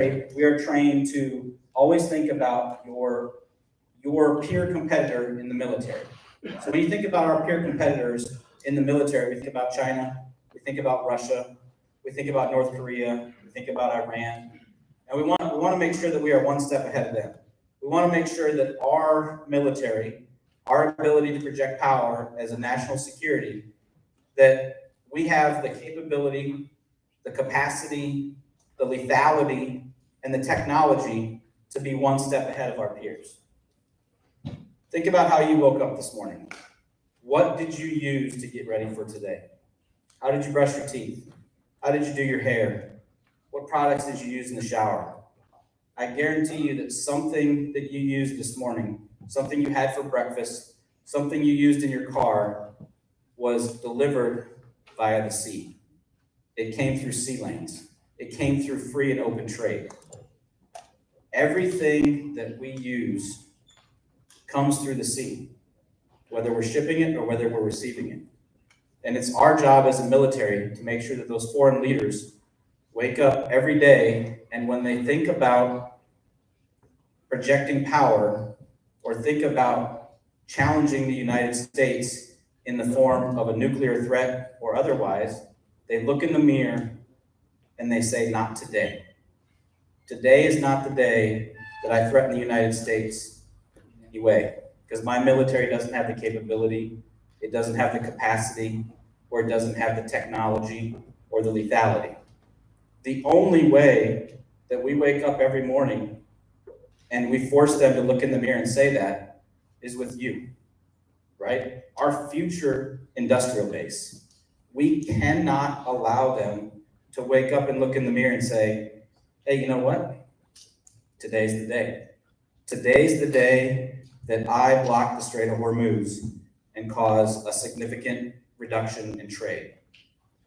we are trained to always think about your peer competitor in the military. So when you think about our peer competitors in the military, we think about China, we think about Russia, we think about North Korea, we think about Iran, and we want to make sure that we are one step ahead of them. We want to make sure that our military, our ability to project power as a national security, that we have the capability, the capacity, the lethality, and the technology to be one step ahead of our peers. Think about how you woke up this morning. What did you use to get ready for today? How did you brush your teeth? How did you do your hair? What products did you use in the shower? I guarantee you that something that you used this morning, something you had for breakfast, something you used in your car was delivered via the sea. It came through sea lanes. It came through free and open trade. Everything that we use comes through the sea, whether we're shipping it or whether we're receiving it. And it's our job as a military to make sure that those foreign leaders wake up every day, and when they think about projecting power or think about challenging the United States in the form of a nuclear threat or otherwise, they look in the mirror and they say, not today. Today is not the day that I threaten the United States in any way, because my military doesn't have the capability, it doesn't have the capacity, or it doesn't have the technology or the lethality. The only way that we wake up every morning and we force them to look in the mirror and say that is with you, right? Our future industrial base. We cannot allow them to wake up and look in the mirror and say, hey, you know what? Today's the day. Today's the day that I block the Strait of Hormuz and cause a significant reduction in trade.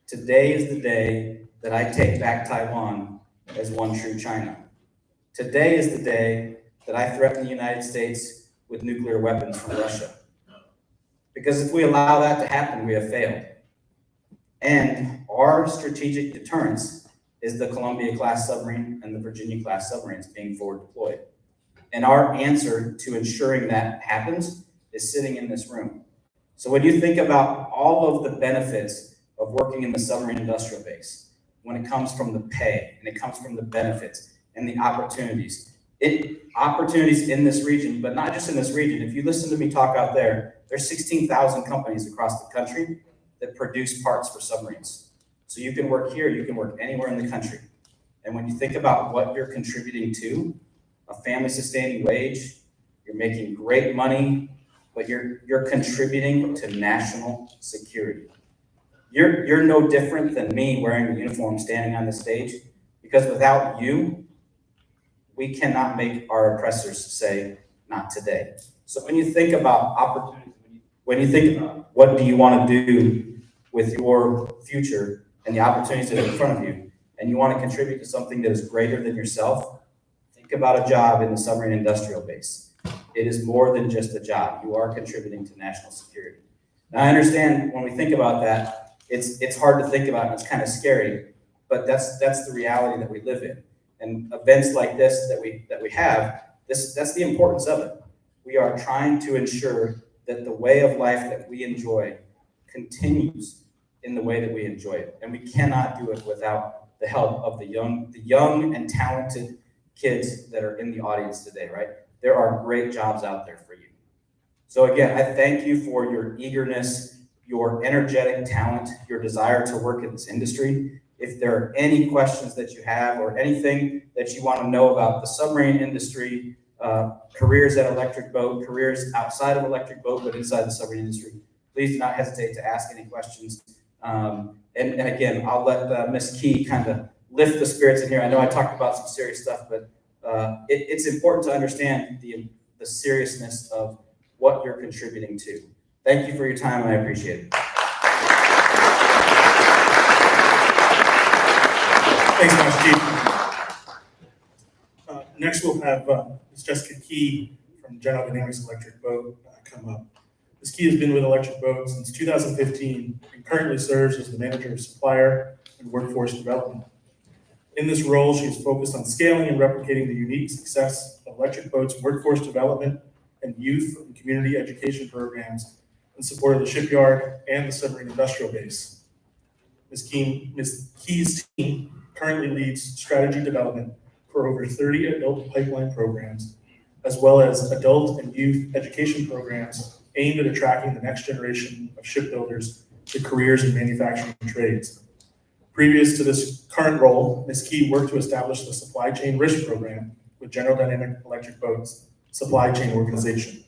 Today is the day that I take back Taiwan as one true China. Today is the day that I threaten the United States with nuclear weapons from Russia. Because if we allow that to happen, we have failed. And our strategic deterrence is the Columbia-class submarine and the Virginia-class submarines being forward deployed. And our answer to ensuring that happens is sitting in this room. So when you think about all of the benefits of working in the submarine industrial base, when it comes from the pay and it comes from the benefits and the opportunities, opportunities in this region, but not just in this region. If you listen to me talk out there, there's 16,000 companies across the country that produce parts for submarines. So you can work here, you can work anywhere in the country. And when you think about what you're contributing to, a family sustaining wage, you're making great money, but you're contributing to national security. You're no different than me wearing a uniform standing on the stage, because without you, we cannot make our oppressors say, not today. So when you think about opportunities, when you think about what do you want to do with your future and the opportunities that are in front of you, and you want to contribute to something that is greater than yourself, think about a job in the submarine industrial base. It is more than just a job. You are contributing to national security. Now, I understand when we think about that, it's hard to think about and it's kind of scary, but that's the reality that we live in. And events like this that we have, that's the importance of it. We are trying to ensure that the way of life that we enjoy continues in the way that we enjoy it. And we cannot do it without the help of the young and talented kids that are in the audience today, right? There are great jobs out there for you. So again, I thank you for your eagerness, your energetic talent, your desire to work in this industry. If there are any questions that you have or anything that you want to know about the submarine industry, careers at Electric Boat, careers outside of Electric Boat, but inside the submarine industry, please do not hesitate to ask any questions. And again, I'll let Ms. Key kind of lift the spirits in here. I know I talked about some serious stuff, but it's important to understand the seriousness of what you're contributing to. Thank you for your time, and I appreciate it. Thanks, Master Chief. Next, we'll have Ms. Jessica Key from General Dynamics Electric Boat come up. Ms. Key has been with Electric Boat since 2015 and currently serves as the Manager of Supplier and Workforce Development. In this role, she is focused on scaling and replicating the unique success of Electric Boat's workforce development and youth and community education programs in support of the shipyard and the submarine industrial base. Ms. Key's team currently leads strategy development for over 30 adult pipeline programs, as well as adult and youth education programs aimed at attracting the next generation of shipbuilders to careers in manufacturing trades. Previous to this current role, Ms. Key worked to establish the Supply Chain Risk Program with General Dynamic Electric Boat's supply chain organization.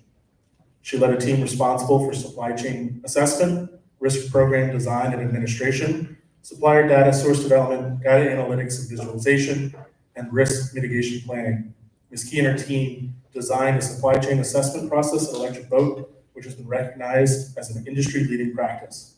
She led a team responsible for supply chain assessment, risk program design and administration, supplier data source development, data analytics and visualization, and risk mitigation planning. Ms. Key and her team designed a supply chain assessment process at Electric Boat, which has been recognized as an industry-leading practice.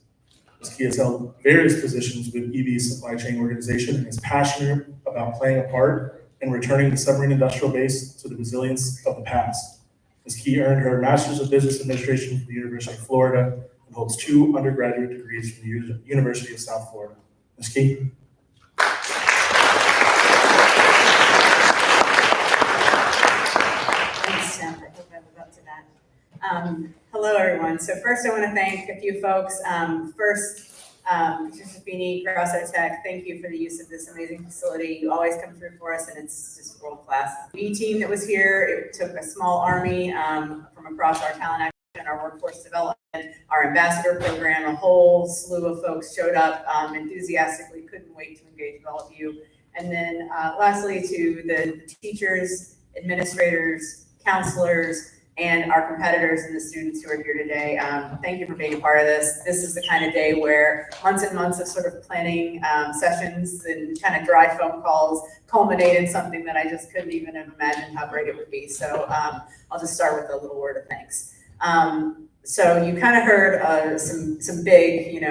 Ms. Key has held various positions with EB's supply chain organization and is passionate about playing a part in returning the submarine industrial base to the resilience of the past. Ms. Key earned her Master's of Business Administration from the University of Florida and holds 2 undergraduate degrees from the University of South Florida. Ms. Key. Thanks, Tim. I hope I live up to that. Hello, everyone. So first, I want to thank a few folks. Patricia Feeney, Grasso Tech, thank you for the use of this amazing facility. You always come through for us, and it's just world class. The team that was here, it took a small army from across our talent acquisition, our workforce development, our ambassador program. A whole slew of folks showed up enthusiastically, couldn't wait to engage with all of you. And then lastly, to the teachers, administrators, counselors, and our competitors and the students who are here today. Thank you for being a part of this. This is the kind of day where months and months of sort of planning sessions and kind of dry phone calls culminate in something that I just couldn't even have imagined how great it would be. So I'll just start with a little word of thanks. So you kind of heard some big,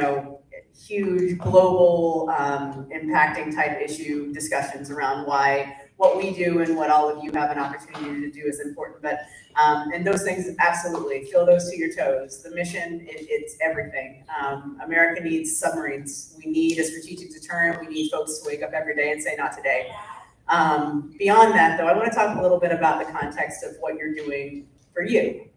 huge global impacting type issue discussions around why what we do and what all of you have an opportunity to do is important. But and those things, absolutely, feel those to your toes. The mission, it's everything. America needs submarines. We need a strategic deterrent. We need folks to wake up every day and say, not today. Beyond that, though, I want to talk a little bit about the context of what you're doing for you.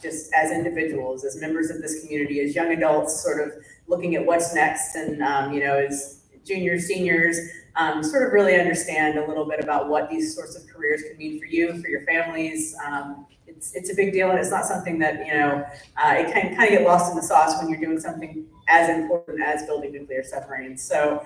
Just as individuals, as members of this community, as young adults, sort of looking at what's next, and as juniors, seniors, sort of really understand a little bit about what these sorts of careers can mean for you, for your families. It's a big deal, and it's not something that it can kind of get lost in the sauce when you're doing something as important as building nuclear submarines. So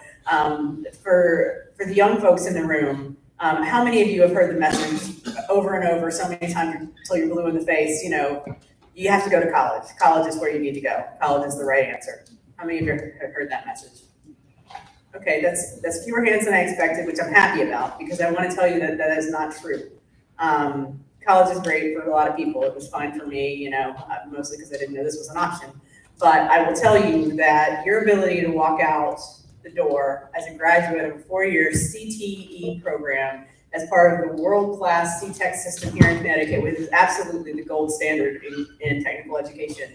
for the young folks in the room, how many of you have heard the message over and over so many times until you're blue in the face? You have to go to college. College is where you need to go. College is the right answer. How many of you have heard that message? Okay, that's fewer hands than I expected, which I'm happy about, because I want to tell you that that is not true. College is great for a lot of people. It was fine for me, mostly because I didn't know this was an option. But I will tell you that your ability to walk out the door as a graduate of a 4-year CTE program as part of the world-class CTEC system here in Connecticut, which is absolutely the gold standard in technical education,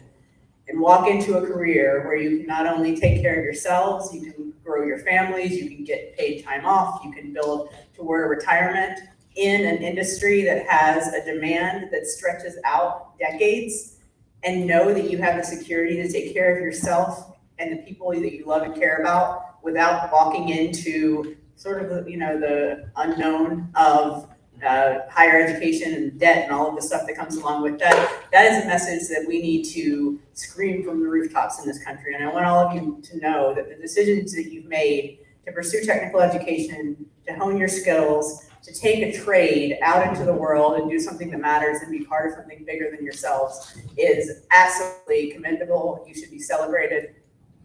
and walk into a career where you can not only take care of yourselves, you can grow your families, you can get paid time off, you can build toward retirement in an industry that has a demand that stretches out decades, and know that you have the security to take care of yourself and the people that you love and care about without walking into sort of the unknown of higher education and debt and all of the stuff that comes along with that. That is a message that we need to scream from the rooftops in this country. And I want all of you to know that the decisions that you've made to pursue technical education, to hone your skills, to take a trade out into the world and do something that matters and be part of something bigger than yourselves is absolutely commendable. You should be celebrated.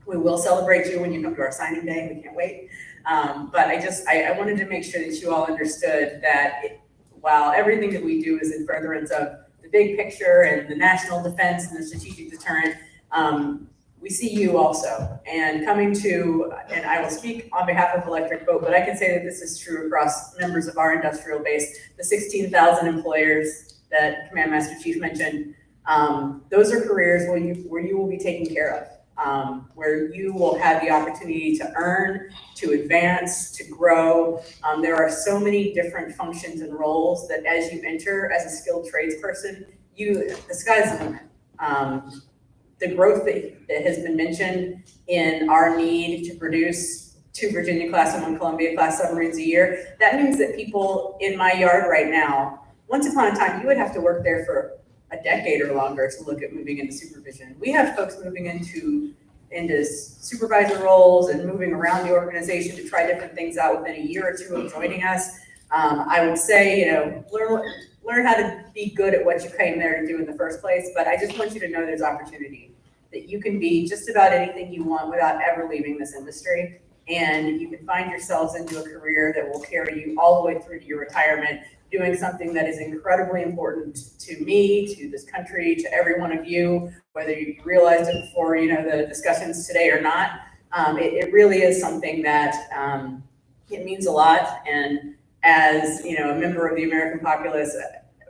We will celebrate you when you come to our signing day. We can't wait. But I wanted to make sure that you all understood that while everything that we do is in furtherance of the big picture and the national defense and the strategic deterrent, we see you also. And and I will speak on behalf of Electric Boat, but I can say that this is true across members of our industrial base, the 16,000 employers that Command Master Chief mentioned. Those are careers where you will be taken care of. where you will have the opportunity to earn, to advance, to grow. There are so many different functions and roles that as you enter as a skilled tradesperson, the sky's the limit. The growth that has been mentioned in our need to produce 2 Virginia-class and 1 Columbia-class submarines a year, that means that people in my yard right now, once upon a time, you would have to work there for a decade or longer to look at moving into supervision. We have folks moving into supervisor roles and moving around the organization to try different things out within a year or 2 of joining us. I would say, learn how to be good at what you came there to do in the first place, but I just want you to know there's opportunity, that you can be just about anything you want without ever leaving this industry. And you can find yourselves into a career that will carry you all the way through to your retirement, doing something that is incredibly important to me, to this country, to every one of you, whether you realized it before, the discussions today or not. It really is something that it means a lot. And as a member of the American populace,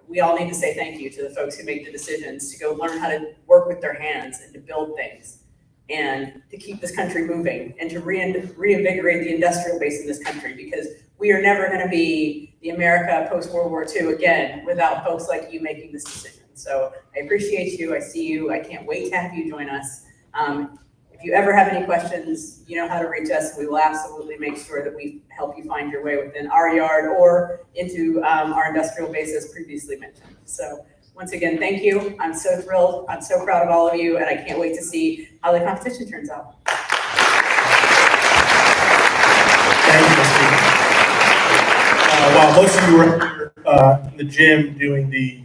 we all need to say thank you to the folks who make the decisions to go learn how to work with their hands and to build things and to keep this country moving and to reinvigorate the industrial base in this country, because we are never going to be the America post-World War II again without folks like you making this decision. So I appreciate you. I see you. I can't wait to have you join us. If you ever have any questions, you know how to reach us. We will absolutely make sure that we help you find your way within our yard or into our industrial base as previously mentioned. So once again, thank you. I'm so thrilled. I'm so proud of all of you, and I can't wait to see how the competition turns out. Thank you, Ms. While most of you were in the gym doing the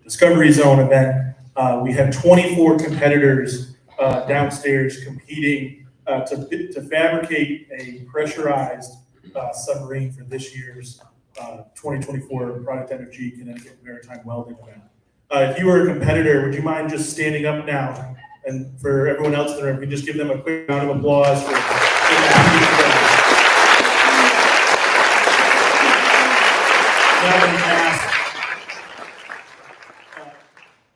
Discovery Zone event, we had 24 competitors downstairs competing to fabricate a pressurized submarine for this year's 2024 Product Energy Connecticut Maritime Welding event. If you were a competitor, would you mind just standing up now? And for everyone else in the room, we just give them a quick round of applause for now I'm going to ask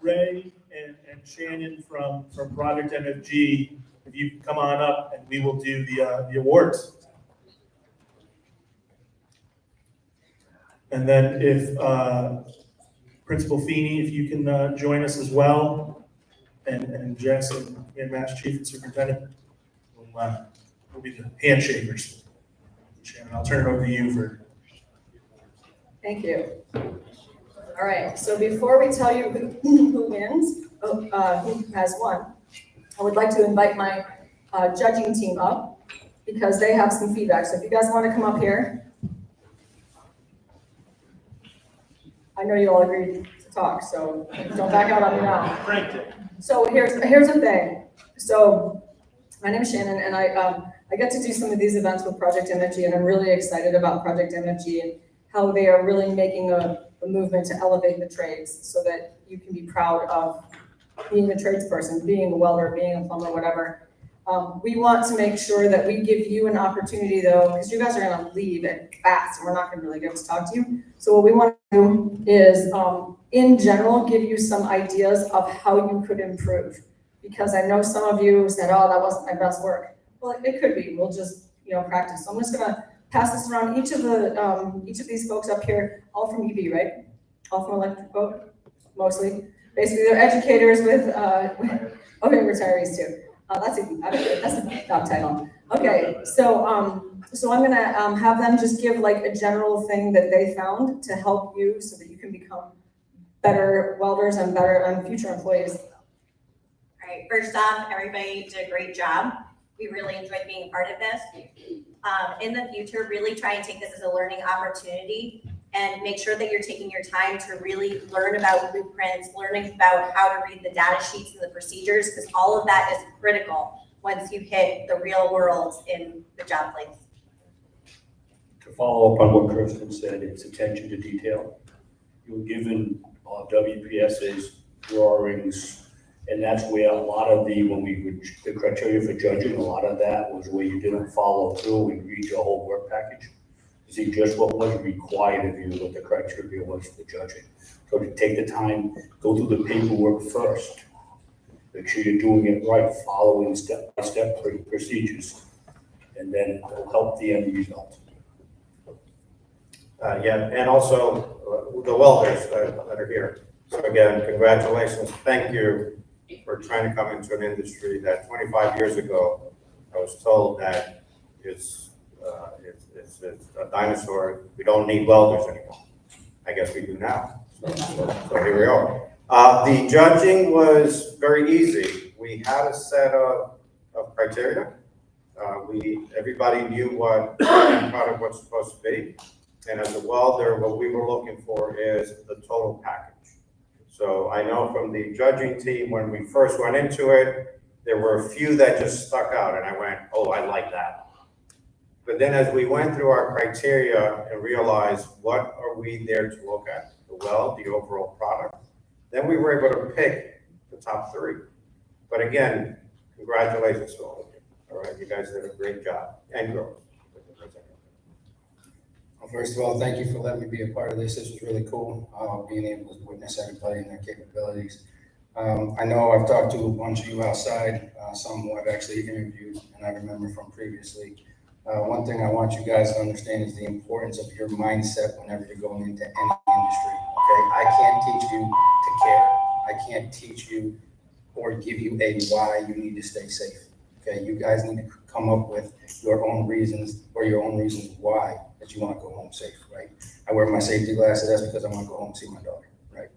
Ray and Shannon from Project MFG, if you can come on up and we will do the awards. And then if Principal Feeney, if you can join us as well, and Jess and Mass Chief and Superintendent, we'll be the handshakers. Shannon, I'll turn it over to you for. Thank you. All right, so before we tell you who wins, who has won, I would like to invite my judging team up because they have some feedback. So if you guys want to come up here. I know you all agreed to talk, so don't back out on me now. So here's the thing. So my name is Shannon, and I get to do some of these events with Project MFG, and I'm really excited about Project MFG and how they are really making a movement to elevate the trades so that you can be proud of being a tradesperson, being a welder, being a plumber, whatever. We want to make sure that we give you an opportunity though, because you guys are gonna leave it fast and we're not gonna really get to talk to you. So what we want to do is, in general, give you some ideas of how you could improve. Because I know some of you said, oh, that wasn't my best work. Well, it could be, we'll just, practice. So I'm just gonna pass this around. Each of these folks up here, all from EB, right? All from electric boat, mostly. Basically, they're educators with okay, retirees too. That's a job title. Okay, so I'm gonna have them just give like a general thing that they found to help you so that you can become better welders and better future employees. All right, first off, everybody did a great job. We really enjoyed being a part of this. In the future, really try and take this as a learning opportunity and make sure that you're taking your time to really learn about blueprints, learning about how to read the data sheets and the procedures, because all of that is critical once you hit the real world in the job place. To follow up on what Kirsten said, it's attention to detail. You were given WPS's drawings, and that's where a lot of the criteria for judging, a lot of that was where you didn't follow through and read your whole work package. See just what was required of you, what the criteria was for judging. So to take the time, go through the paperwork first, Make sure you're doing it right, following step-by-step procedures, and then it'll help the end result. Yeah, and also the welders that are here. So again, congratulations. Thank you for trying to come into an industry that 25 years ago, I was told that it's a dinosaur. We don't need welders anymore. I guess we do now. So here we are. The judging was very easy. We had a set of criteria. Everybody knew what the product was supposed to be. And as a welder, what we were looking for is the total package. So I know from the judging team, when we first went into it, there were a few that just stuck out and I went, oh, I like that. But then as we went through our criteria and realized what are we there to look at, the weld, the overall product, then we were able to pick the top 3. But again, congratulations to all of you. All right, you guys did a great job, and girls. Well, first of all, thank you for letting me be a part of this. This was really cool, being able to witness everybody and their capabilities. I know I've talked to a bunch of you outside, some who I've actually interviewed, and I remember from previously. One thing I want you guys to understand is the importance of your mindset whenever you're going into any industry, okay? I can't teach you to care. I can't teach you or give you a why you need to stay safe, okay? You guys need to come up with your own reasons or your own reasons why that you want to go home safe, right? I wear my safety glasses, that's because I want to go home and see my daughter, right?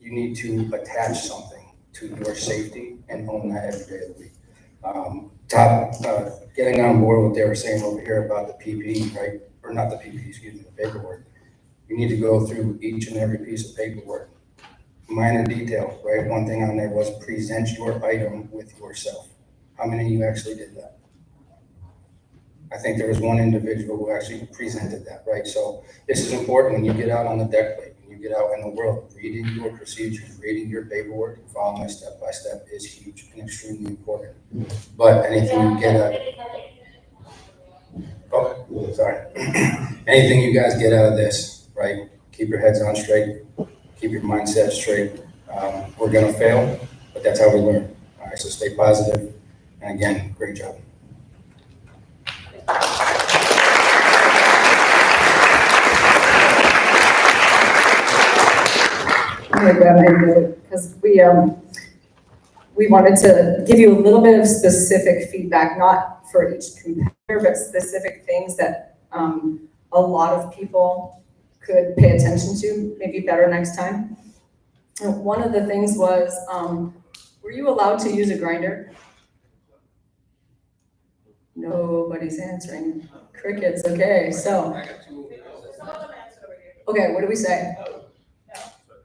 You need to attach something to your safety and own that every day of the week. Getting on board what they were saying over here about the PPE, right? Or not the PPE, excuse me, the paperwork. You need to go through each and every piece of paperwork. Minor detail, right? One thing on there was present your item with yourself. How many of you actually did that? I think there was one individual who actually presented that, right? So this is important when you get out on the deck plate, when you get out in the world, reading your procedures, reading your paperwork, and following step by step is huge and extremely important. But anything you get out, anything you guys get out of this, right? Keep your heads on straight, keep your mindset straight. We're gonna fail, but that's how we learn. All right, so stay positive. And again, great job. I'm gonna grab my note, because we wanted to give you a little bit of specific feedback, not for each competitor, but specific things that a lot of people could pay attention to, maybe better next time. And one of the things was, were you allowed to use a grinder? Nobody's answering. Crickets, okay, so. Okay, what do we say?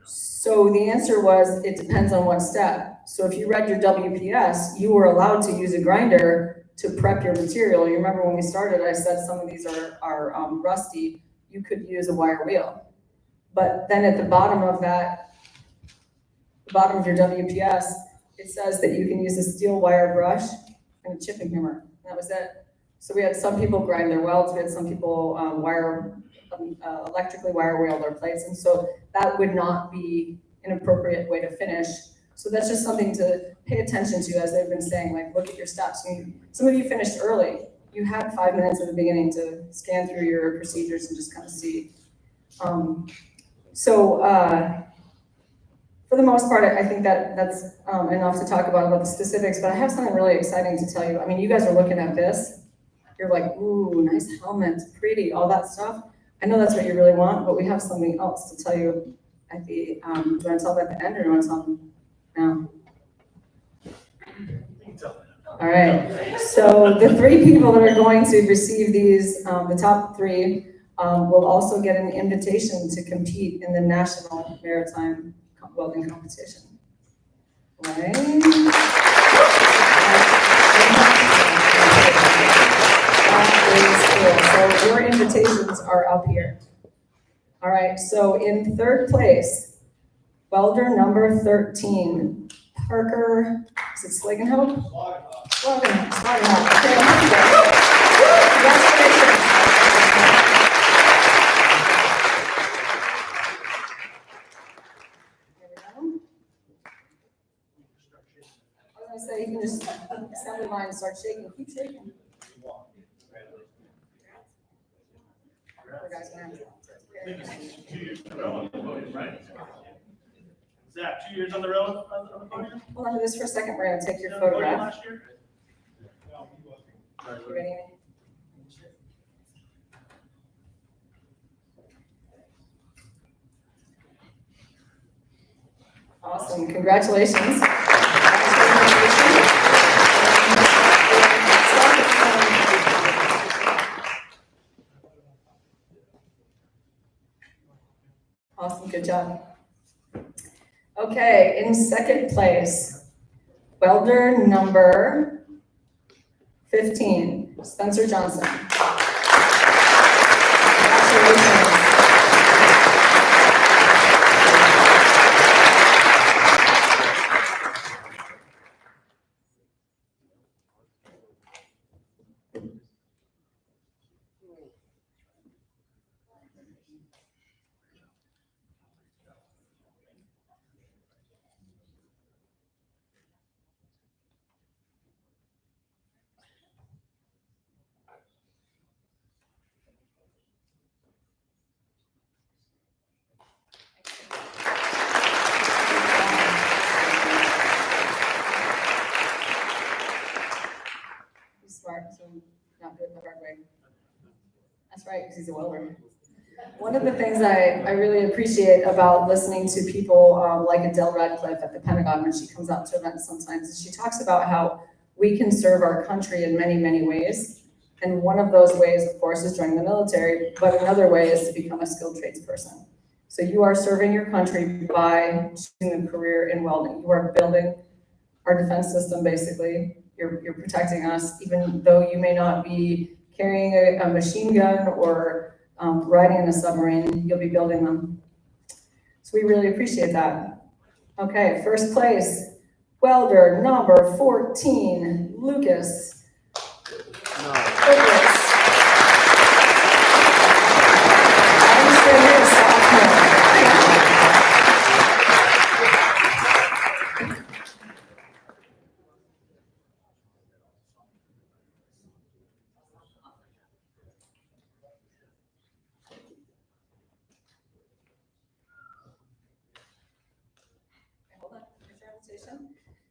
So the answer was, it depends on what step. So if you read your WPS, you were allowed to use a grinder to prep your material. You remember when we started, I said some of these are rusty. You could use a wire wheel. But then at the bottom of that, the bottom of your WPS, it says that you can use a steel wire brush and a chipping hammer. That was it. So we had some people grind their welds, we had some people electrically wire wheel their plates, and so that would not be an appropriate way to finish. So that's just something to pay attention to, as they've been saying, like, look at your steps. Some of you finished early. You had 5 minutes at the beginning to scan through your procedures and just kind of see. For the most part, I think that's enough to talk about the specifics, but I have something really exciting to tell you. I mean, you guys are looking at this. You're like, ooh, nice helmet, pretty, all that stuff. I know that's what you really want, but we have something else to tell you at the, do you want to tell them at the end, or do you want to tell them now? All right, so the 3 people that are going to receive these, the top 3, will also get an invitation to compete in the National Maritime Welding Competition. Right? That is cool. So your invitations are up here. All right, so in 3rd place, welder number 13, Parker, is it Slagenhope? Slagenhope. Okay, here we go. Congratulations. your mind, start shaking, keep shaking. Poor guy's gonna have to- It's 2 years in a row on the podium, right? Zach, 2 years on the row on the podium? Hold on to this for a second, we're gonna take your On the podium photograph. last year? You ready, Amy? Awesome, congratulations. Awesome, good job. Okay, in second place, welder number 15, Spencer Johnson. Congratulations. He's smart, so not doing the hard way. That's right, because he's a welder. One of the things I really appreciate about listening to people like Adele Radcliffe at the Pentagon when she comes out to events sometimes is she talks about how we can serve our country in many, many ways. And one of those ways, of course, is joining the military, but another way is to become a skilled tradesperson. So you are serving your country by choosing a career in welding. You are building our defense system, basically. You're protecting us, even though you may not be carrying a machine gun or riding in a submarine, you'll be building them. So we really appreciate that. Okay, first place, welder number 14, Lucas. Lucas. I understand you're a sophomore.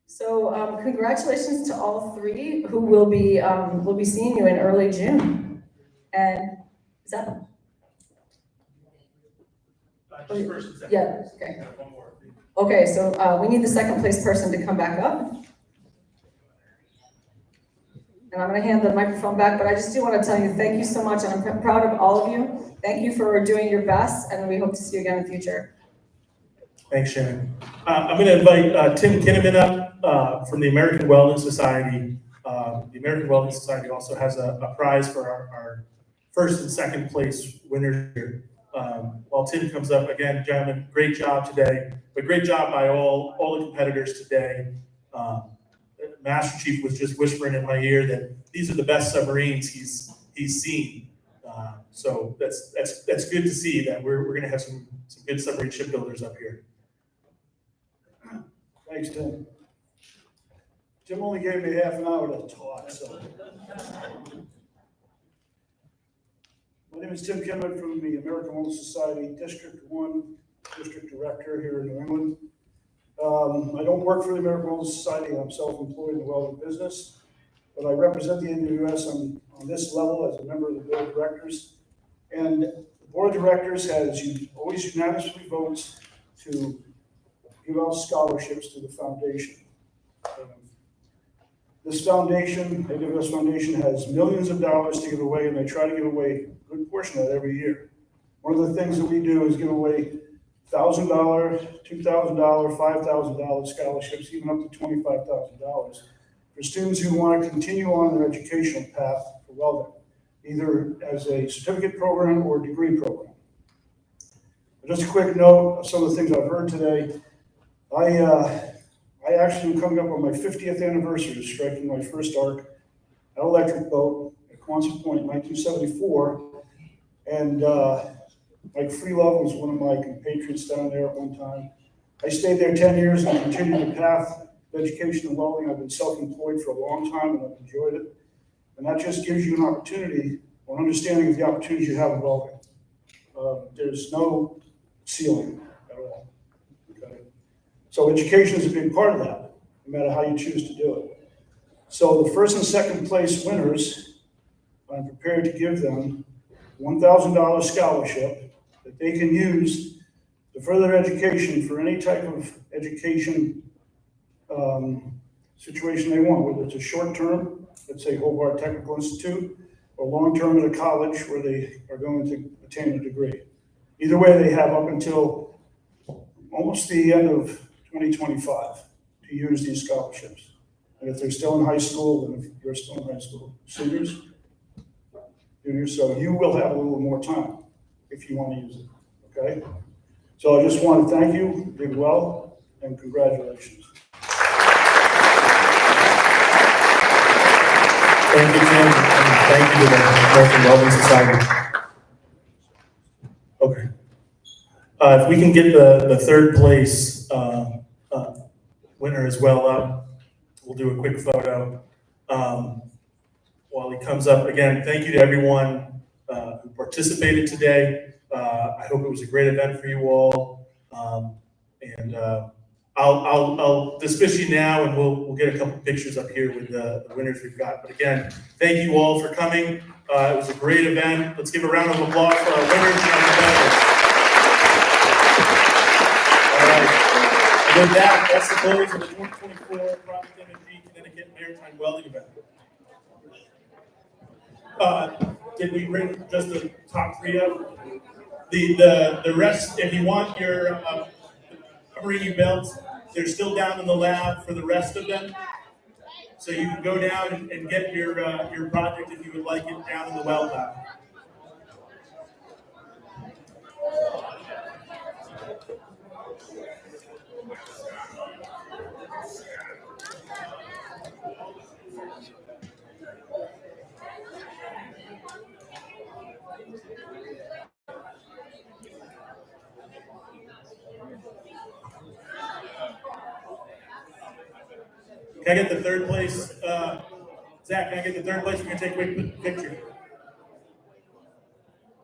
So congratulations to all three who will be seeing you in early June. And is that? Just first and second. Yeah, okay. One more. Okay, so we need the second place person to come back up. And I'm gonna hand the microphone back, but I just do want to tell you, thank you so much, and I'm proud of all of you. Thank you for doing your best, and we hope to see you again in the future. Thanks, Shannon. I'm going to invite Tim Kinnaman up from the American Welding Society. The American Welding Society also has a prize for our first and second place winners here. While Tim comes up, again, gentlemen, great job today, but great job by all the competitors today. Master Chief was just whispering in my ear that these are the best submarines he's seen. So that's good to see that we're going to have some good submarine shipbuilders up here. Thanks, Tim. Tim only gave me half an hour to talk, so. My name is Tim Kimmett from the American Welding Society, District 1, District Director here in New England. I don't work for the American Welding Society. I'm self-employed in the welding business, but I represent the NWS on this level as a member of the Board of Directors. And the Board of Directors has always unanimously votes to give out scholarships to the foundation. This foundation, AWS Foundation, has millions of dollars to give away, and they try to give away a good portion of that every year. One of the things that we do is give away $1,000, $2,000, $5,000 scholarships, even up to $25,000 for students who want to continue on their educational path for welding, either as a certificate program or a degree program. But just a quick note of some of the things I've heard today. I actually am coming up on my 50th anniversary of striking my first arc at electric boat at Quonset Point in 1974. And Mike Freelove was one of my compatriots down there at one time. I stayed there 10 years and continued the path education in welding. I've been self-employed for a long time and I've enjoyed it. And that just gives you an opportunity or understanding of the opportunities you have in welding. There's no ceiling at all. Okay? So education is a big part of that, no matter how you choose to do it. So the first and second place winners, I'm prepared to give them $1,000 scholarship that they can use to further education for any type of education situation they want, whether it's a short term, let's say Hobart Technical Institute, or long term at a college where they are going to attain a degree. Either way, they have up until almost the end of 2025 to use these scholarships. And if they're still in high school, then if you're still in high school, seniors, juniors, so you will have a little more time if you want to use it, okay? So I just want to thank you, did well, and congratulations. Thank you, Tim, and thank you to the American Welding Society. Okay. If we can get the third place winner as well up, we'll do a quick photo. While he comes up, again, thank you to everyone who participated today. I hope it was a great event for you all. I'll dismiss you now, and we'll get a couple pictures up here with the winners we've got. But again, thank you all for coming. It was a great event. Let's give a round of applause for our winners and our competitors. All right. And with that, that's the close of the 2024 Groton Connecticut Maritime Welding event. Did we bring just the top three up? The rest, if you want your covering your belts, they're still down in the lab for the rest of them. So you can go down and get your project if you would like it down in the weld lab. Can I get the third place? Zach, can I get the third place? We're going to take a quick picture.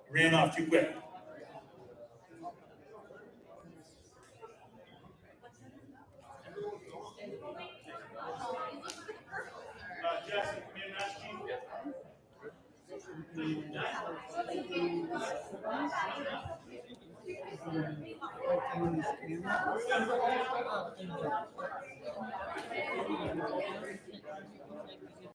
You ran off too quick. Jesse, come in, that's